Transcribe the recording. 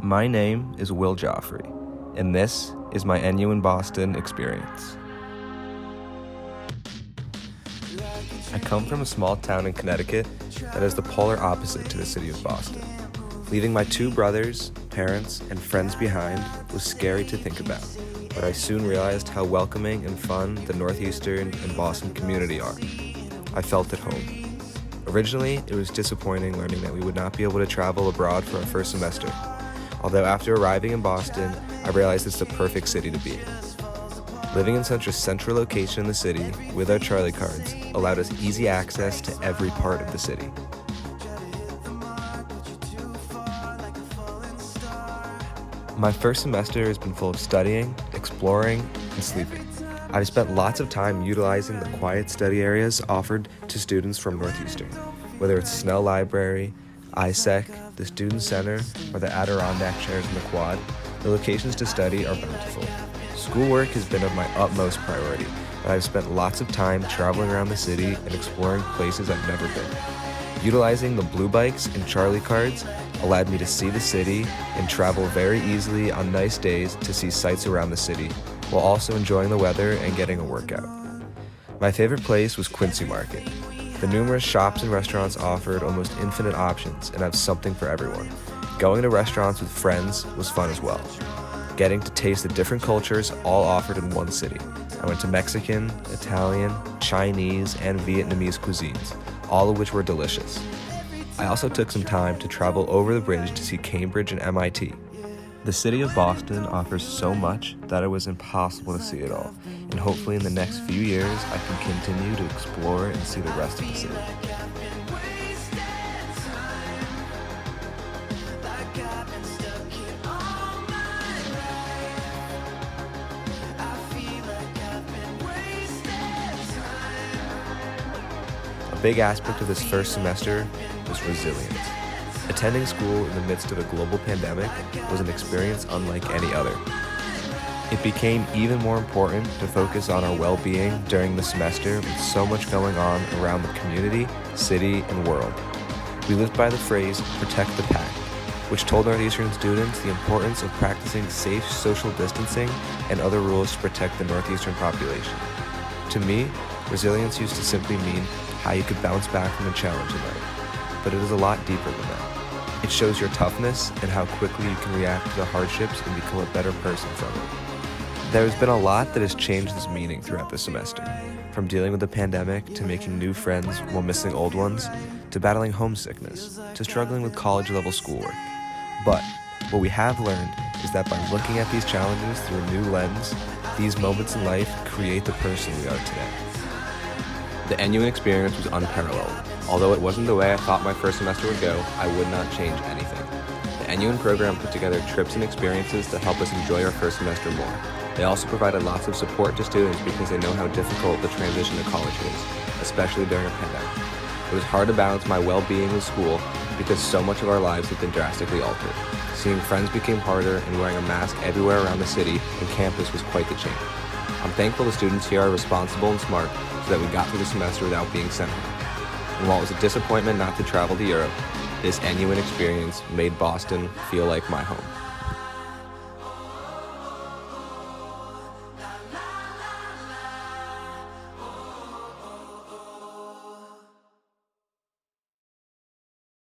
My name is Will Joffrey, and this is my NUin Boston experience. I come from a small town in Connecticut that is the polar opposite to the city of Boston. Leaving my two brothers, parents, and friends behind was scary to think about, but I soon realized how welcoming and fun the Northeastern and Boston community are. I felt at home. Originally, it was disappointing learning that we would not be able to travel abroad for our first semester. Although after arriving in Boston, I realized it's the perfect city to be in. Living in such a central location in the city with our Charlie cards allowed us easy access to every part of the city. My first semester has been full of studying, exploring, and sleeping. I've spent lots of time utilizing the quiet study areas offered to students from Northeastern, whether it's Snell Library, ISEC, the Student Center, or the Adirondack chairs in the quad. The locations to study are bountiful. Schoolwork has been of my utmost priority, and I've spent lots of time traveling around the city and exploring places I've never been. Utilizing the blue bikes and Charlie cards allowed me to see the city and travel very easily on nice days to see sights around the city, while also enjoying the weather and getting a workout. My favorite place was Quincy Market. The numerous shops and restaurants offered almost infinite options and have something for everyone. Going to restaurants with friends was fun as well. Getting to taste the different cultures all offered in one city. I went to Mexican, Italian, Chinese, and Vietnamese cuisines, all of which were delicious. I also took some time to travel over the bridge to see Cambridge and MIT. The city of Boston offers so much that it was impossible to see it all, and hopefully in the next few years I can continue to explore and see the rest of the city. A big aspect of this first semester was resilience. Attending school in the midst of a global pandemic was an experience unlike any other. It became even more important to focus on our well-being during the semester with so much going on around the community, city, and world. We lived by the phrase, "protect the pack," which told Northeastern students the importance of practicing safe social distancing and other rules to protect the Northeastern population. To me, resilience used to simply mean how you could bounce back from a challenge in life, but it is a lot deeper than that. It shows your toughness and how quickly you can react to the hardships and become a better person from it. There has been a lot that has changed this meaning throughout the semester, from dealing with the pandemic to making new friends while missing old ones, to battling homesickness, to struggling with college-level schoolwork. But what we have learned is that by looking at these challenges through a new lens, these moments in life create the person we are today. The NUin experience was unparalleled. Although it wasn't the way I thought my first semester would go, I would not change anything. The NUin program put together trips and experiences to help us enjoy our first semester more. They also provided lots of support to students because they know how difficult the transition to college is, especially during a pandemic. It was hard to balance my well-being with school because so much of our lives have been drastically altered. Seeing friends became harder, and wearing a mask everywhere around the city and campus was quite the change. I'm thankful the students here are responsible and smart so that we got through the semester without being sent home. And while it was a disappointment not to travel to Europe, this NUin experience made Boston feel like my home.